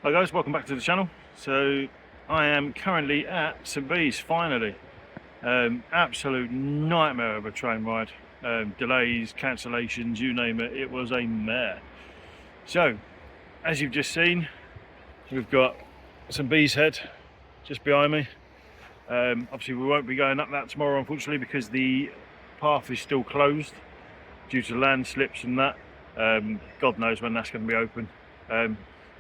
Hi guys, welcome back to the channel. So I am currently at St Bees finally. Absolute nightmare of a train ride. Delays, cancellations, you name it, it was a mare. So as you've just seen, we've got St Bees Head just behind me. Obviously we won't be going up that tomorrow unfortunately because the path is still closed due to landslips and that. God knows when that's going to be open.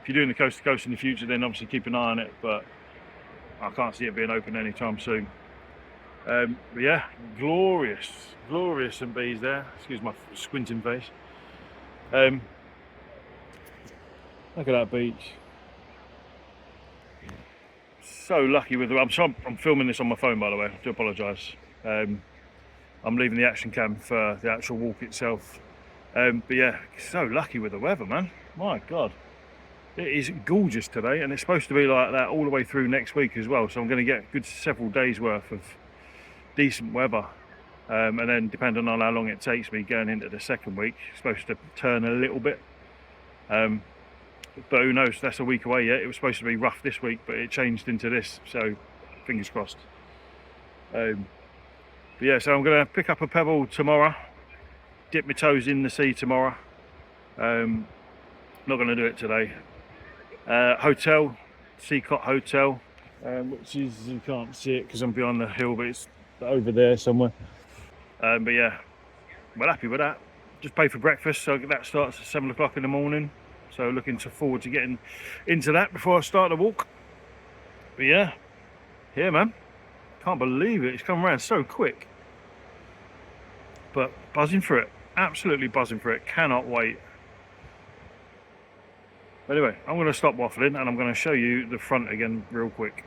If you're doing the coast to coast in the future, then obviously keep an eye on it, but I can't see it being open anytime soon. But yeah, glorious St Bees there. Excuse my squinting face. Look at that beach. So lucky with the. I'm filming this on my phone, by the way. I do apologise. I'm leaving the action cam for the actual walk itself. But yeah, so lucky with the weather, man. My God. It is gorgeous today, and it's supposed to be like that all the way through next week as well. So I'm going to get a good several days worth of decent weather, and then depending on how long it takes me going into the second week, it's supposed to turn a little bit. But who knows? That's a week away yet. It was supposed to be rough this week, but it changed into this. So fingers crossed. But yeah, so I'm going to pick up a pebble tomorrow, dip my toes in the sea tomorrow. Not going to do it today. Hotel, Seacott Hotel, which is, you can't see it because I'm behind the hill, but it's over there somewhere. But yeah, we're happy with that. Just paid for breakfast, so that starts at 7 o'clock in the morning. So looking forward to getting into that before I start the walk. But yeah, man, can't believe it. It's come around so quick. But buzzing for it, absolutely buzzing for it. Cannot wait. Anyway, I'm going to stop waffling and I'm going to show you the front again real quick.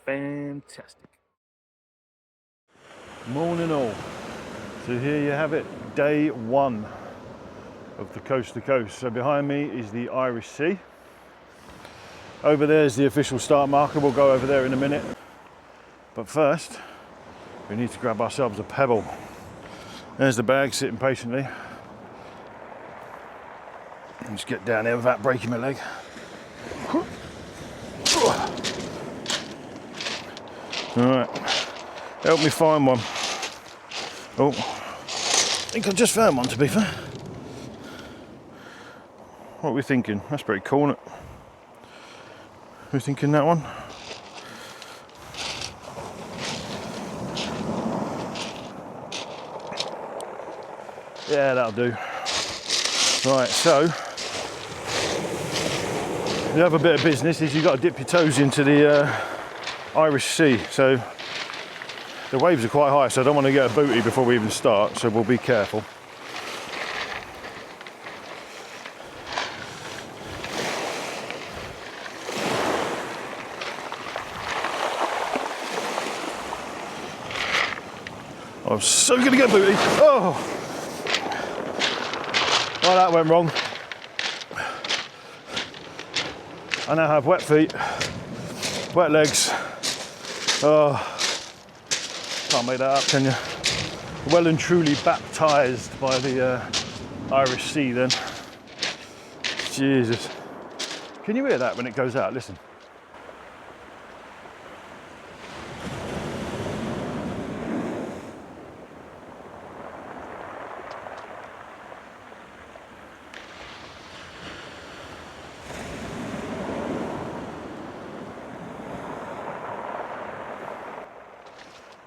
Fantastic. Morning all. So here you have it, day one of the coast to coast. So behind me is the Irish Sea. Over there is the official start marker. We'll go over there in a minute. But first, we need to grab ourselves a pebble. There's the bag sitting patiently. Just get down there without breaking my leg. Alright, help me find one. Oh, I think I just found one to be fair. What are we thinking? That's pretty cool, isn't it? We're thinking that one? Yeah, that'll do. Right, so the other bit of business is you've got to dip your toes into the Irish Sea. So the waves are quite high, so I don't want to get a booty before we even start, so we'll be careful. I'm so gonna get a booty. Oh! Well, that went wrong. I now have wet feet, wet legs. Oh, can't make that up, can you? Well and truly baptised by the Irish Sea then. Jesus. Can you hear that when it goes out? Listen.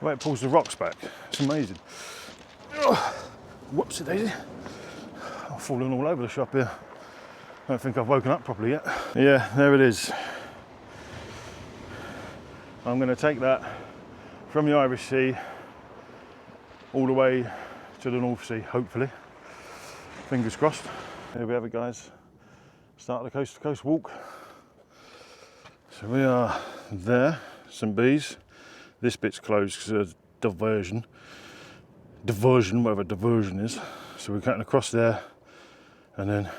The way it pulls the rocks back, it's amazing. Whoopsie daisy. I've fallen all over the shop here. I don't think I've woken up properly yet. Yeah, there it is. I'm going to take that from the Irish Sea all the way to the North Sea, hopefully. Fingers crossed. Here we have it, guys. Start the coast to coast walk. So we are there, St Bees. This bit's closed because of diversion, whatever diversion is. So we're cutting across there and then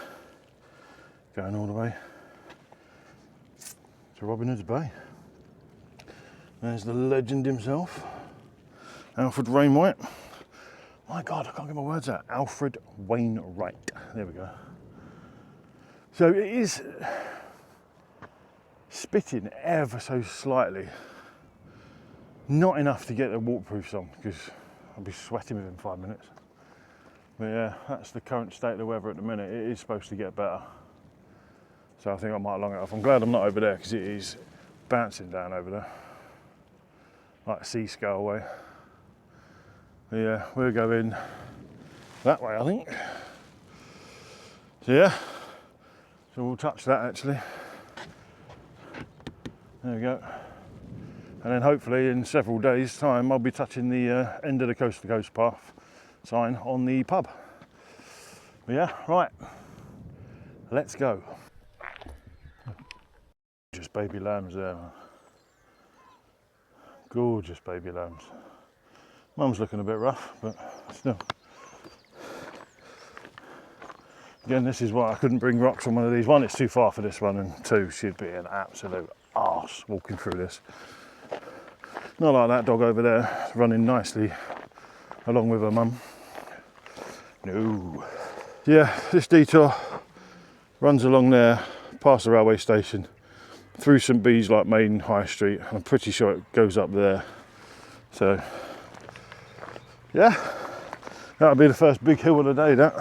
going all the way to Robin Hood's Bay. There's the legend himself. Alfred Wainwright. My God, I can't get my words out. Alfred Wainwright. There we go. So it is spitting ever so slightly. Not enough to get the waterproofs on because I'll be sweating within 5 minutes. But yeah, that's the current state of the weather at the minute. It is supposed to get better. So I think I might long it off. I'm glad I'm not over there because it is bouncing down over there. Like sea scale way. But yeah, we're going that way, I think. So yeah, so we'll touch that actually. There we go. And then hopefully in several days' time I'll be touching the end of the coast to coast path sign on the pub. But yeah, right, let's go. Gorgeous baby lambs there, man. Gorgeous baby lambs. Mum's looking a bit rough, but still. Again, this is why I couldn't bring rocks on one of these. One, it's too far for this one, and two, she'd be an absolute arse walking through this. Not like that dog over there, running nicely along with her mum. No. Yeah, this detour runs along there, past the railway station, through St Bees like main high street. I'm pretty sure it goes up there. So, yeah, that'll be the first big hill of the day, that.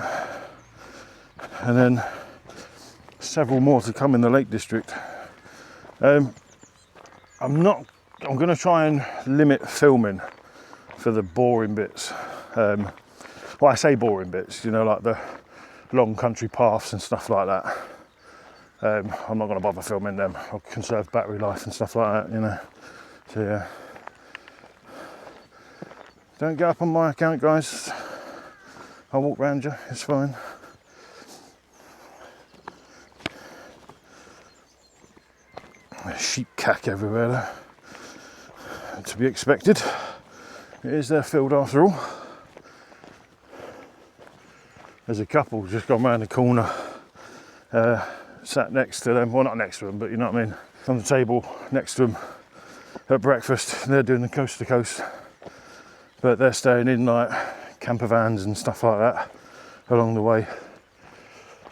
And then several more to come in the Lake District. I'm going to try and limit filming for the boring bits. Well, I say boring bits, you know, like the long country paths and stuff like that. I'm not going to bother filming them. I'll conserve battery life and stuff like that, you know. So yeah. Don't get up on my account, guys. I'll walk round you, it's fine. There's sheep cack everywhere there. To be expected. It is their field after all. There's a couple just gone round the corner, sat next to them, well not next to them, but you know what I mean, on the table next to them at breakfast. They're doing the coast to coast, but they're staying in like camper vans and stuff like that along the way.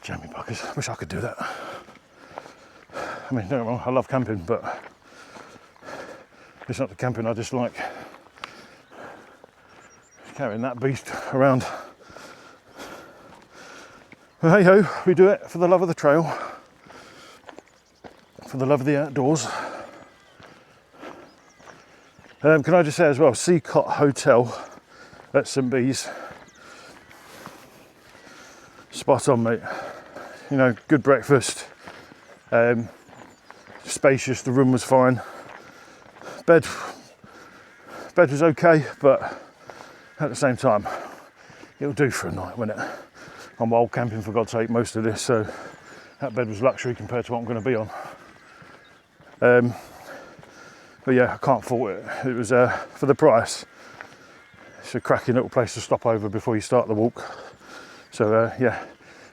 Jammy buggers, wish I could do that. I mean, don't get me wrong, I love camping, but it's not the camping I dislike. Carrying that beast around. But hey ho, we do it for the love of the trail, for the love of the outdoors. Can I just say as well, Seacott Hotel at St Bees, spot on, mate. You know, good breakfast, spacious, the room was fine. Bed was okay, but at the same time, it'll do for a night, won't it? I'm wild camping for God's sake most of this, so that bed was luxury compared to what I'm going to be on. But yeah, I can't fault it. It was for the price. It's a cracking little place to stop over before you start the walk. So yeah,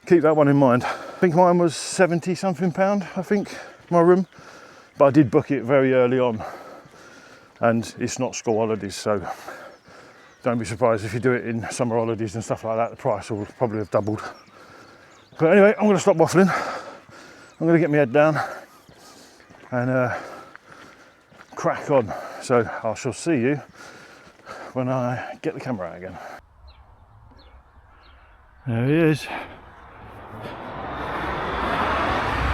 keep that one in mind. I think mine was £70 something, I think, my room. But I did book it very early on, and it's not school holidays, so don't be surprised if you do it in summer holidays and stuff like that, the price will probably have doubled. But anyway, I'm going to stop waffling. I'm going to get my head down and crack on. So I shall see you when I get the camera out again. There he is.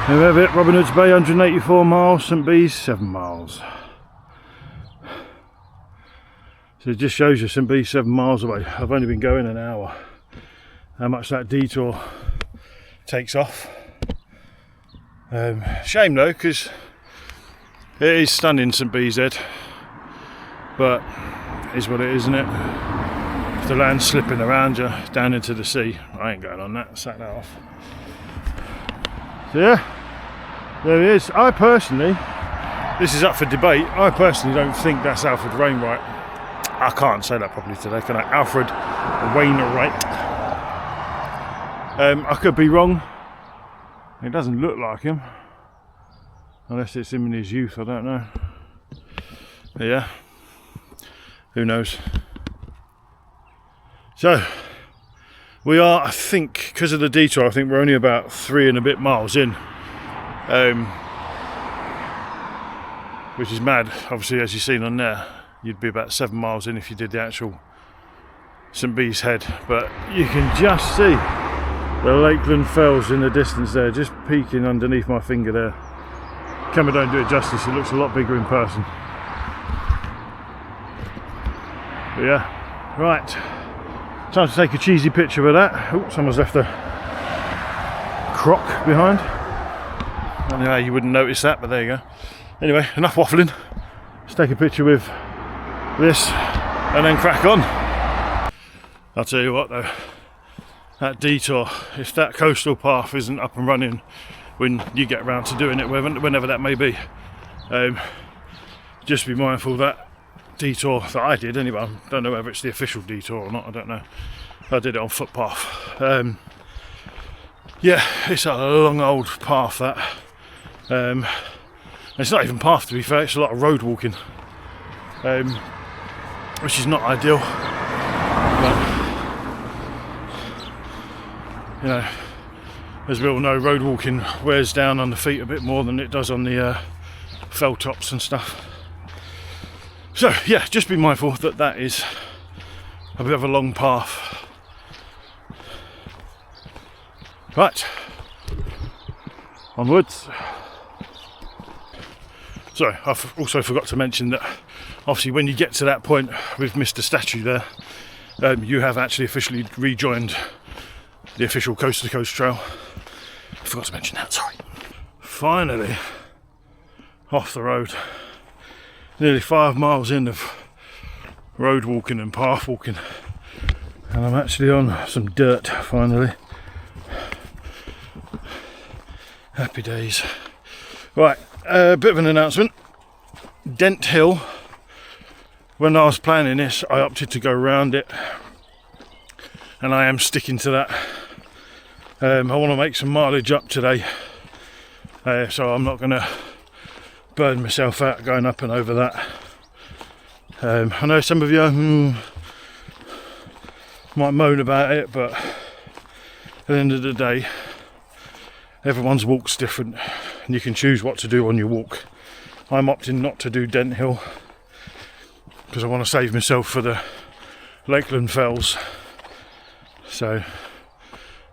There we have it, Robin Hood's Bay, 184 miles, St Bees, 7 miles. So it just shows you St Bees 7 miles away. I've only been going an hour. How much that detour takes off. Shame though, because it is stunning, St Bees Head, but it is what it is, isn't it? If the land's slipping around you down into the sea, I ain't going on that, sack that off. So yeah, there he is. I personally, this is up for debate, I personally don't think that's Alfred Wainwright. I can't say that properly today, can I? Alfred Wainwright. I could be wrong. It doesn't look like him, unless it's him in his youth, I don't know. But yeah, who knows. So we are, I think, because of the detour, I think we're only about 3 and a bit miles in, which is mad. Obviously, as you've seen on there, you'd be about 7 miles in if you did the actual St Bees Head, but you can just see the Lakeland Fells in the distance there, just peeking underneath my finger there. Camera don't do it justice, it looks a lot bigger in person. But yeah, right, time to take a cheesy picture of that. Oh, someone's left a crock behind. I don't know how you wouldn't notice that, but there you go. Anyway, enough waffling. Let's take a picture with this and then crack on. I'll tell you what though, that detour, if that coastal path isn't up and running when you get around to doing it, whenever that may be, just be mindful that detour that I did anyway, I don't know whether it's the official detour or not, I don't know, I did it on footpath. Yeah, it's a long old path that, it's not even path to be fair, it's a lot of road walking, which is not ideal, but you know, as we all know, road walking wears down on the feet a bit more than it does on the fell tops and stuff. So yeah, just be mindful that that is a bit of a long path. Right, onwards. Sorry, I've also forgot to mention that obviously when you get to that point with Mr. Statue there, you have actually officially rejoined the official Coast to Coast trail. I forgot to mention that, sorry. Finally off the road. Nearly 5 miles in of road walking and path walking, and I'm actually on some dirt finally. Happy days. Right, a bit of an announcement. Dent Hill, when I was planning this, I opted to go around it, and I am sticking to that. I want to make some mileage up today, so I'm not going to burn myself out going up and over that. I know some of you might moan about it, but at the end of the day, everyone's walk's different and you can choose what to do on your walk. I'm opting not to do Dent Hill because I want to save myself for the Lakeland Fells. So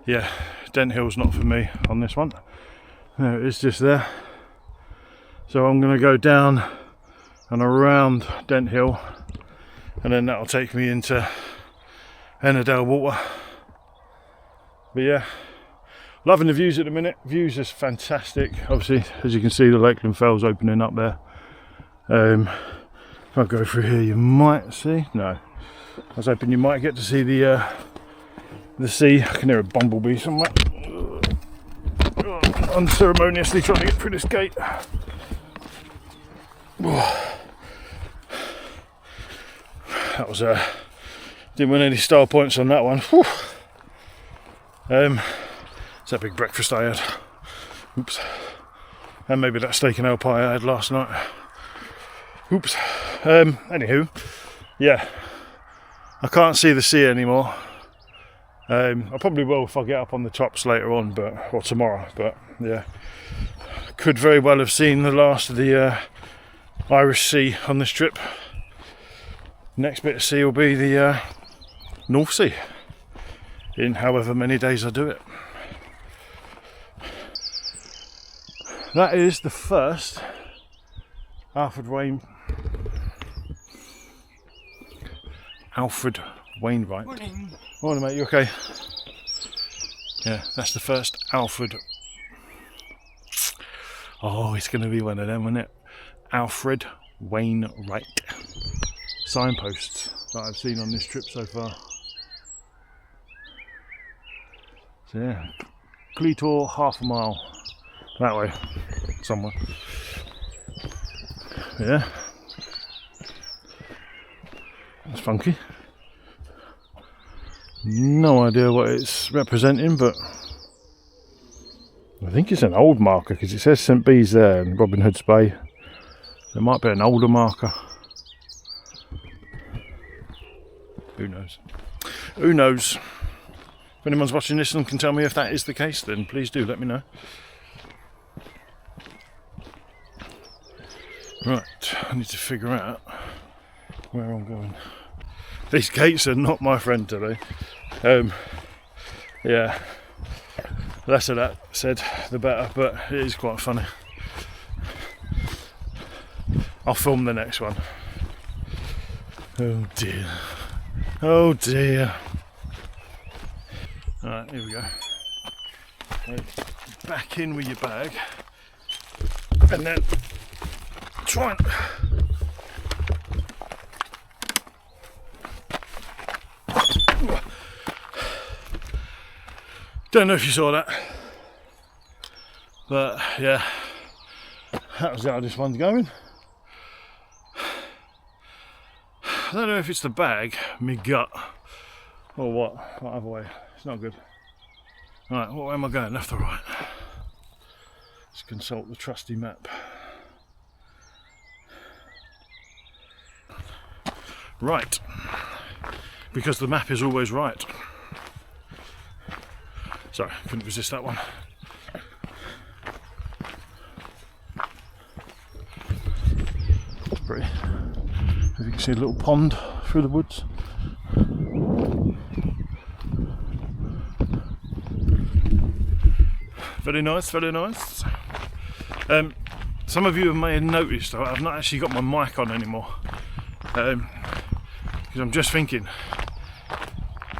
yeah, Dent Hill's not for me on this one. No, it's just there. So I'm going to go down and around Dent Hill, and then that'll take me into Ennerdale Water. But yeah, loving the views at the minute. Views is fantastic. Obviously, as you can see, the Lakeland Fells opening up there. If I go through here, you might see. No, I was hoping you might get to see the sea. I can hear a bumblebee somewhere. Unceremoniously trying to get through this gate. That was didn't win any style points on that one. It's that big breakfast I had. Oops. And maybe that steak and ale pie I had last night. Oops. Anywho, yeah, I can't see the sea anymore. I probably will if I get up on the tops later on, or tomorrow. But yeah, could very well have seen the last of the Irish Sea on this trip. Next bit of sea will be the North Sea, in however many days I do it. That is the first Alfred Wainwright. Morning mate, you okay? Yeah, that's the first Alfred. Oh, it's going to be one of them, isn't it? Alfred Wainwright signposts that I've seen on this trip so far. So yeah, Cleator, half a mile that way somewhere. Yeah, that's funky. No idea what it's representing, but I think it's an old marker because it says St Bees there and Robin Hood's Bay. There might be an older marker. Who knows? Who knows? If anyone's watching this and can tell me if that is the case, then please do let me know. Right, I need to figure out where I'm going. These gates are not my friend today. Yeah, less of that said, the better, but it is quite funny. I'll film the next one. Oh dear. Oh dear. Alright, here we go. Back in with your bag. And then try and... Don't know if you saw that. But yeah, that was the hardest one going. I don't know if it's the bag, me gut, or what other way. It's not good. Right, what way am I going? Left or right? Let's consult the trusty map. Right, because the map is always right. Sorry, couldn't resist that one. Pretty. As you can see, a little pond through the woods. Very nice, very nice. Some of you may have noticed I've not actually got my mic on anymore. Because I'm just thinking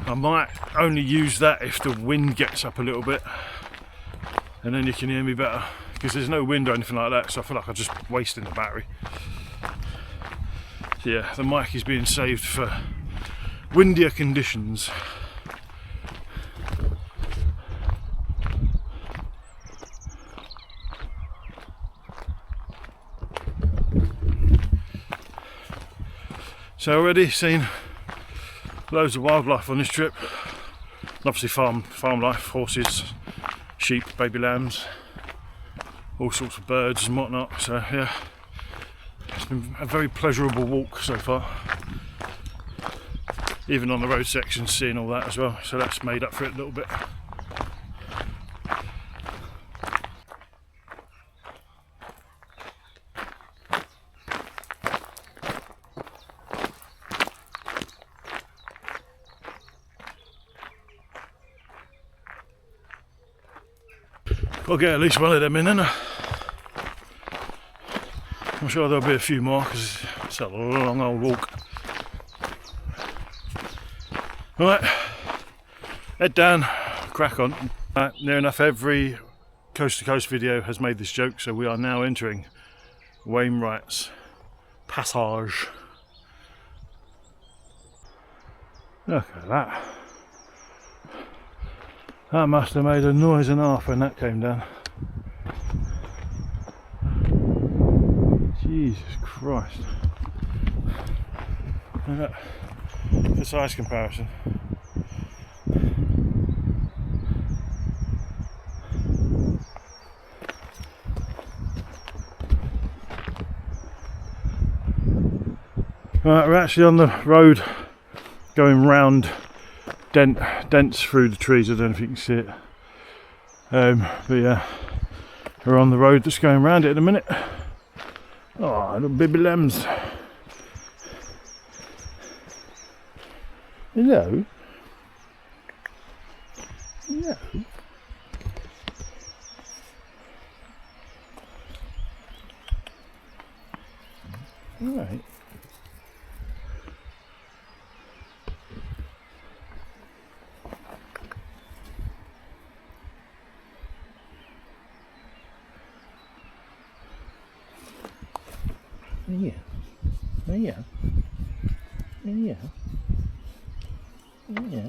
I might only use that if the wind gets up a little bit, and then you can hear me better, because there's no wind or anything like that, so I feel like I'm just wasting the battery. So yeah, the mic is being saved for windier conditions. So already seen loads of wildlife on this trip. Obviously farm life, horses, sheep, baby lambs, all sorts of birds and whatnot. So yeah, it's been a very pleasurable walk so far. Even on the road sections, seeing all that as well. So that's made up for it a little bit. I'll get at least one of them in, innit? I'm sure there'll be a few more because it's a long old walk. Right, head down, crack on. Near enough every coast to coast video has made this joke, so we are now entering Wainwrights Passage. Look at that. That must have made a noise and a half when that came down. Jesus Christ. Look at that. The size comparison. Right, we're actually on the road going round dense through the trees. I don't know if you can see it, but yeah, we're on the road that's going round it in a minute. Oh, little baby lambs. Hello. Hello. All right. Yeah. Yeah. Yeah. Yeah.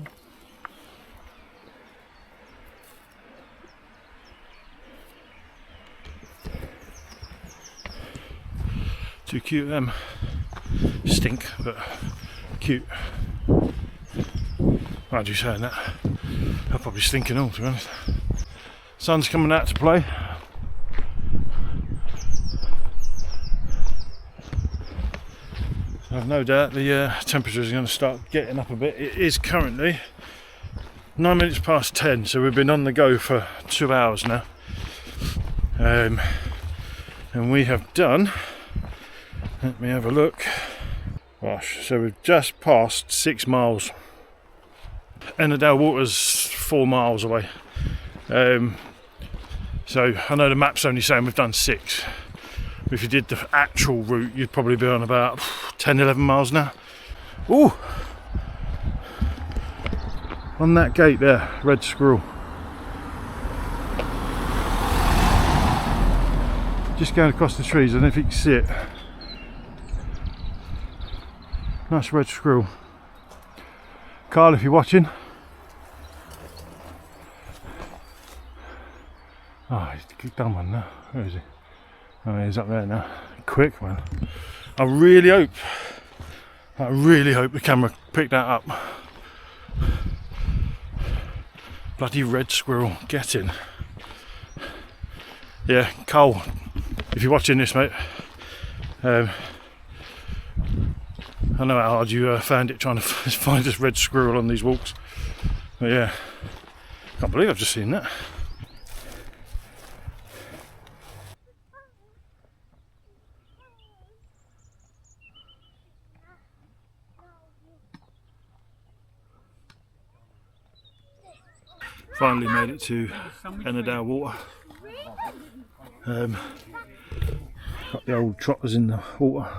Too cute, them. Stink, but cute. Mind you saying that, I'll probably stink and all, to be honest. Sun's coming out to play. I've no doubt the temperature is going to start getting up a bit. It is currently 9 minutes past 10, so we've been on the go for 2 hours now. And we have done, let me have a look. Gosh, so we've just passed 6 miles. Ennerdale Water's 4 miles away. So I know the map's only saying we've done 6. But if you did the actual route, you'd probably be on about 10, 11 miles now. Ooh! On that gate there, red squirrel. Just going across the trees, I don't know if you can see it. Nice red squirrel. Carl, if you're watching. Oh, he's done one now. Where is he? Oh, he's up there now. Quick, man. I really hope the camera picked that up. Bloody red squirrel, get in. Yeah, Cole, if you're watching this, mate, I know how hard you found it trying to find this red squirrel on these walks. But yeah, can't believe I've just seen that. Finally made it to Ennerdale Water. Got the old trotters in the water.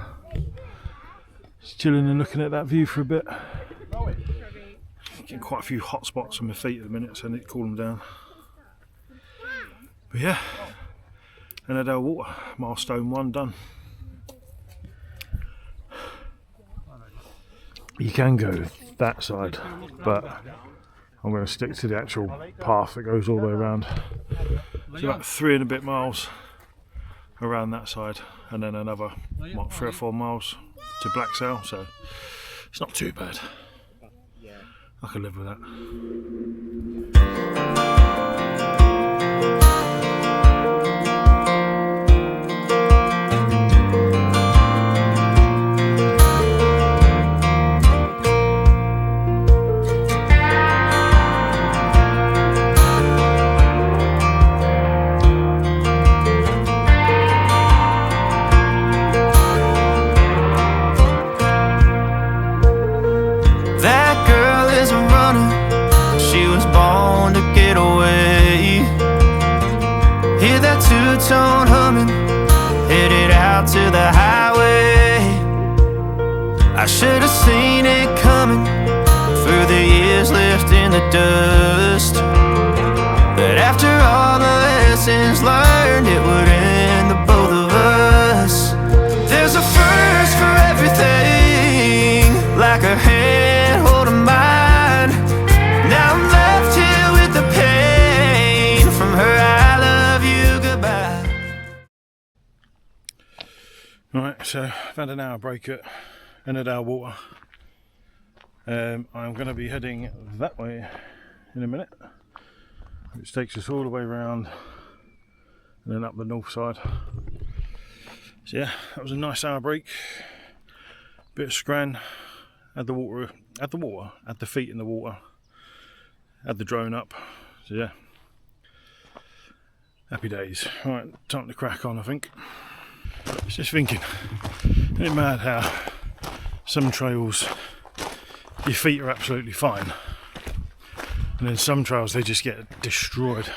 Just chilling and looking at that view for a bit. Getting quite a few hot spots on my feet at the minute, so I need to cool them down. But yeah, Ennerdale Water, milestone 1 done. You can go that side, but I'm going to stick to the actual path that goes all the way around. It's about 3 and a bit miles around that side, and then another, what, 3 or 4 miles to BLEXTAIL, so it's not too bad. I can live with that. Tone humming, headed out to the highway. I should have seen it coming through the years left in the dust. But after all the lessons learned, it would end the both of us. There's a first for everything, like a hand holding mine. Now I'm left here with the pain from her I love you goodbye. Right, so I've had an hour break at Ennerdale Water. I'm going to be heading that way in a minute, which takes us all the way around and then up the north side. So yeah, that was a nice hour break. Bit of scran, had the feet in the water, had the drone up. So yeah, happy days. Right, time to crack on, I think. Just thinking, isn't it mad how some trails your feet are absolutely fine, and then some trails they just get destroyed.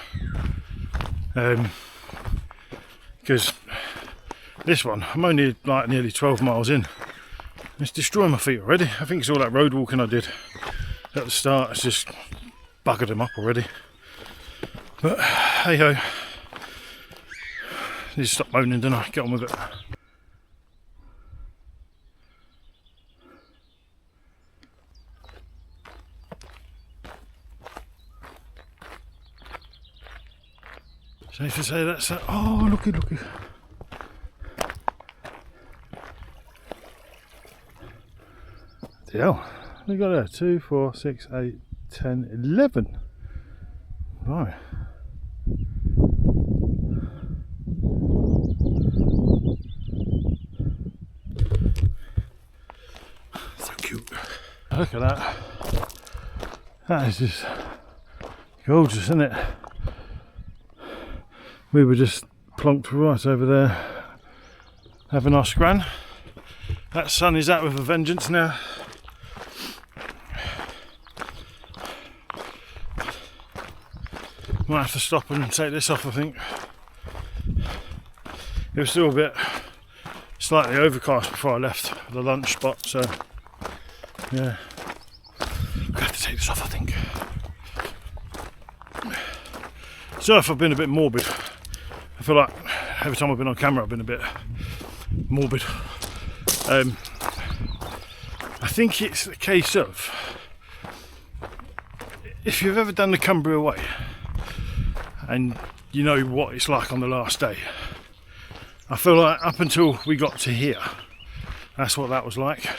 Because this one, I'm only like nearly 12 miles in, it's destroying my feet already. I think it's all that road walking I did at the start, it's just buggered them up already. But hey ho. Need to stop moaning, don't I? Get on with it. Safe to say that's that. Oh, looky. Hell, we got there 2, 4, 6, 8, 10, 11. Right. look at that. That is just gorgeous, isn't it? We were just plonked right over there having our scran. That sun is out with a vengeance now. Might have to stop and take this off, I think. It was still a bit slightly overcast before I left the lunch spot, so yeah. I'm gonna have to take this off, I think. Surf, I've been a bit morbid. I feel like every time I've been on camera I've been a bit morbid. I think it's a case of, if you've ever done the Cumbria Way and you know what it's like on the last day, I feel like up until we got to here, that's what that was like.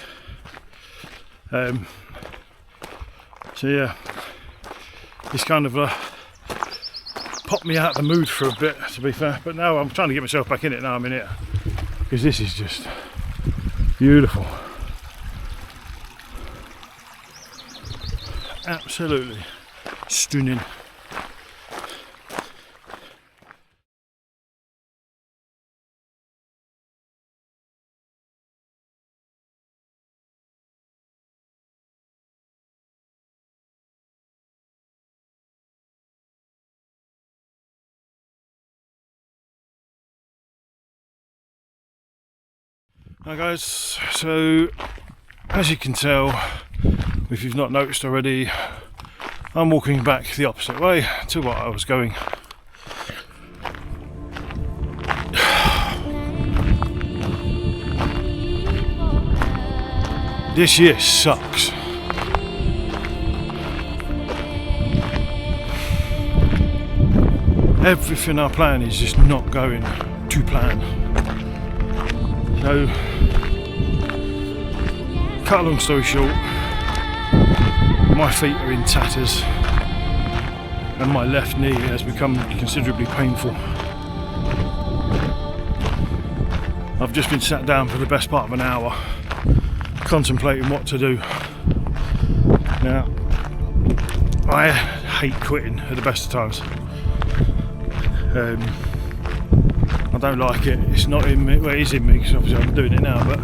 So yeah, it's kind of popped me out of the mood for a bit, to be fair, but now I'm trying to get myself back in it now I'm in it, because this is just beautiful. Absolutely stunning. Hi guys, so as you can tell, if you've not noticed already, I'm walking back the opposite way to what I was going. This year sucks. Everything I plan is just not going to plan. So, cut a long story short, my feet are in tatters and my left knee has become considerably painful. I've just been sat down for the best part of an hour contemplating what to do. Now, I hate quitting at the best of times. I don't like it, it's not in me, well it is in me because obviously I'm doing it now, but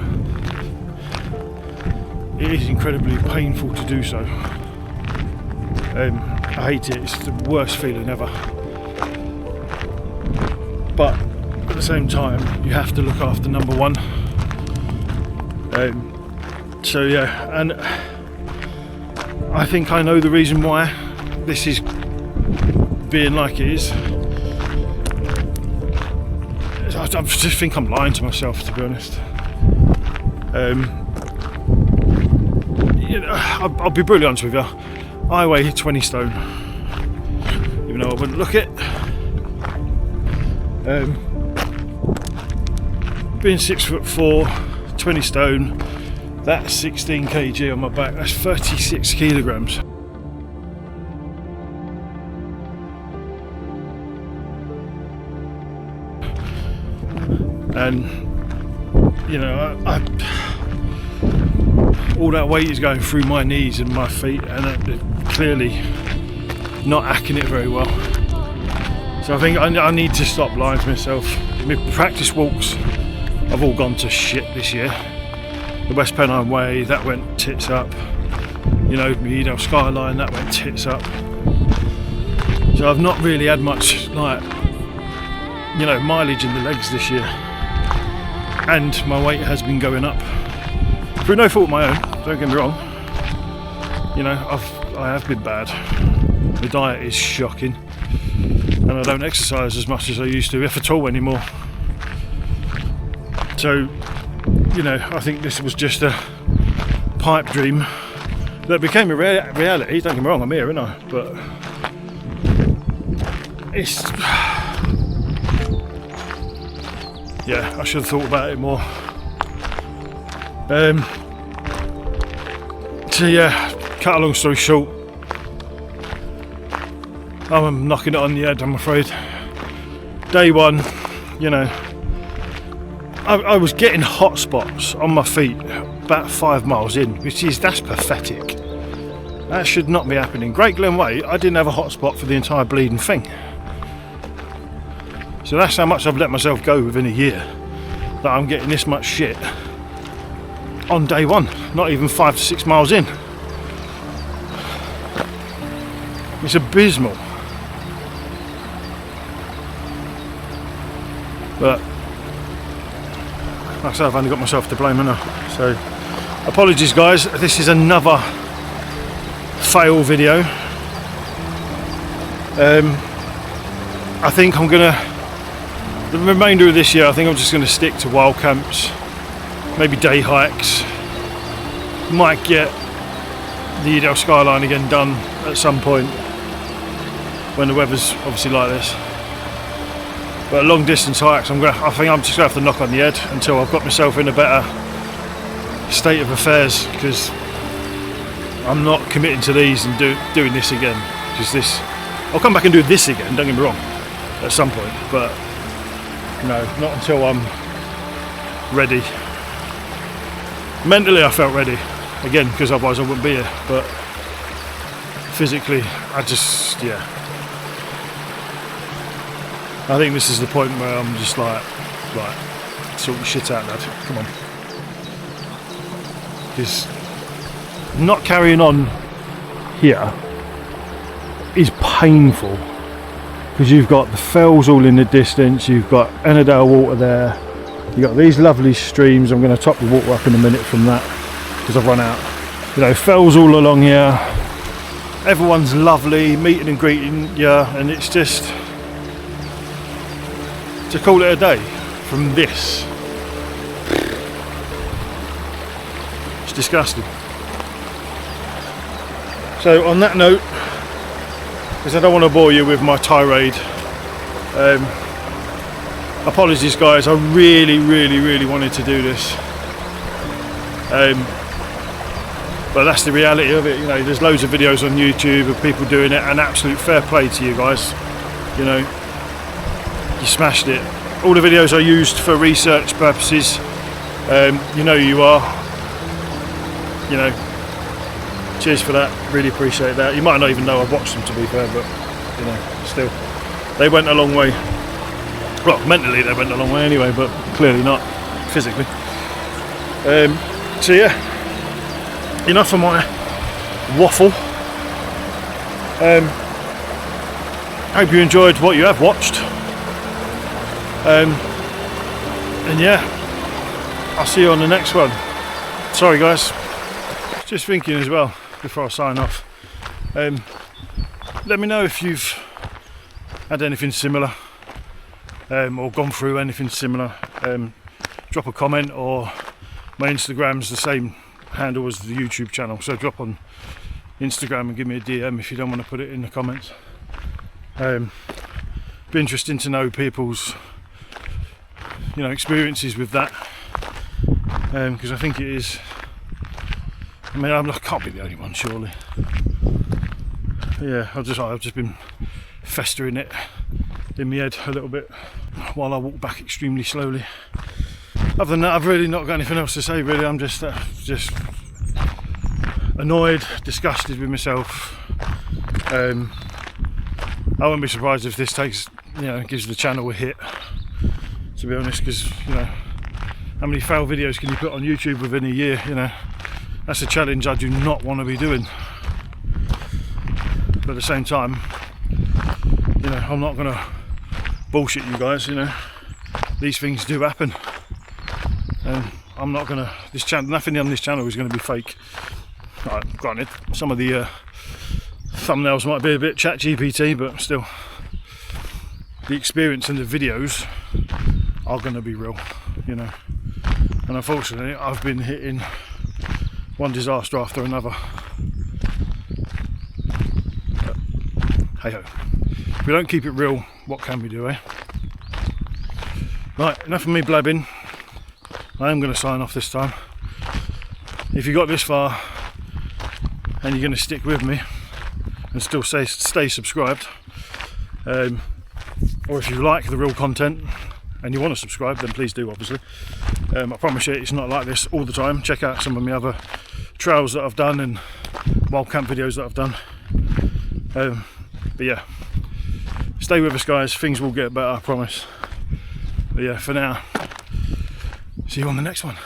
it is incredibly painful to do so. I hate it, it's the worst feeling ever. But at the same time, you have to look after number one. So yeah, and I think I know the reason why this is being like it is. I just think I'm lying to myself, to be honest. You know, I'll be brutally honest with you. I weigh 20 stone, even though I wouldn't look it. Being 6'4", 20 stone, that's 16 kg on my back. That's 36 kilograms. And you know, all that weight is going through my knees and my feet, and they're clearly not hacking it very well. So I think I need to stop lying to myself. My practice walks have all gone to shit this year. The West Pennine Way, that went tits up. You know, the Ennerdale Skyline, that went tits up. So I've not really had much, like, you know, mileage in the legs this year. And my weight has been going up through no fault of my own, don't get me wrong. You know, I have been bad. The diet is shocking, and I don't exercise as much as I used to, if at all, anymore. So, you know, I think this was just a pipe dream that became a reality. Don't get me wrong, I'm here, aren't I? But it's, yeah, I should have thought about it more. So yeah, cut a long story short, I'm knocking it on the head, I'm afraid. Day one, you know, I was getting hot spots on my feet about 5 miles in, that's pathetic. That should not be happening. Great Glen Way, I didn't have a hotspot for the entire bleeding thing. So that's how much I've let myself go within a year, that I'm getting this much shit on day one, not even 5 to 6 miles in. It's abysmal. But like I said, I've only got myself to blame, haven't I? So apologies guys, this is another fail video. I think I'm gonna, the remainder of this year, I think I'm just gonna stick to wild camps, maybe day hikes. Might get the Ennerdale skyline again done at some point when the weather's obviously like this. But long distance hikes, I think I'm just gonna have to knock on the head until I've got myself in a better state of affairs, because I'm not committing to these and doing this again. Because this, I'll come back and do this again, don't get me wrong, at some point, but no, not until I'm ready. Mentally I felt ready, again, because otherwise I wouldn't be here, but physically I just, yeah. I think this is the point where I'm just like, right, sort the shit out, lad, come on. Because not carrying on here is painful, because you've got the fells all in the distance, you've got Ennerdale Water there, you've got these lovely streams. I'm going to top the water up in a minute from that, because I've run out. You know, fells all along here, everyone's lovely, meeting and greeting you, and it's just, to call it a day from this, it's disgusting. So on that note, because I don't want to bore you with my tirade, apologies guys, I really wanted to do this, but that's the reality of it. You know, there's loads of videos on YouTube of people doing it, and absolute fair play to you guys. You know, you smashed it. All the videos I used for research purposes, you know you are. You know, cheers for that, really appreciate that. You might not even know I've watched them, to be fair, but you know, still, they went a long way. Well, mentally they went a long way anyway, but clearly not physically. So yeah, enough of my waffle. Hope you enjoyed what you have watched. And yeah, I'll see you on the next one. Sorry guys, just thinking as well before I sign off, let me know if you've had anything similar, or gone through anything similar. Drop a comment, or my Instagram's the same handle as the YouTube channel, so drop on Instagram and give me a DM if you don't want to put it in the comments. Be interesting to know people's, you know, experiences with that, because I think it is, I mean, I can't be the only one, surely. Yeah, I've just been festering it in my head a little bit while I walk back extremely slowly. Other than that, I've really not got anything else to say, really. I'm just annoyed, disgusted with myself. I wouldn't be surprised if this takes, you know, gives the channel a hit, to be honest, because, you know, how many fail videos can you put on YouTube within a year? You know, that's a challenge I do not want to be doing. But at the same time, you know, I'm not gonna bullshit you guys. You know, these things do happen, and I'm not gonna, this channel, nothing on this channel is going to be fake. Right, granted, some of the thumbnails might be a bit chat GPT, but still, the experience and the videos are going to be real, you know. And unfortunately, I've been hitting one disaster after another. But hey ho, if we don't keep it real, what can we do, eh? Right, enough of me blabbing. I am going to sign off this time. If you got this far and you're going to stick with me and still stay subscribed, or if you like the real content and you want to subscribe, then please do, obviously. I promise you it's not like this all the time. Check out some of my other trails that I've done and wild camp videos that I've done. But yeah, stay with us guys, things will get better, I promise. But yeah, for now, see you on the next one.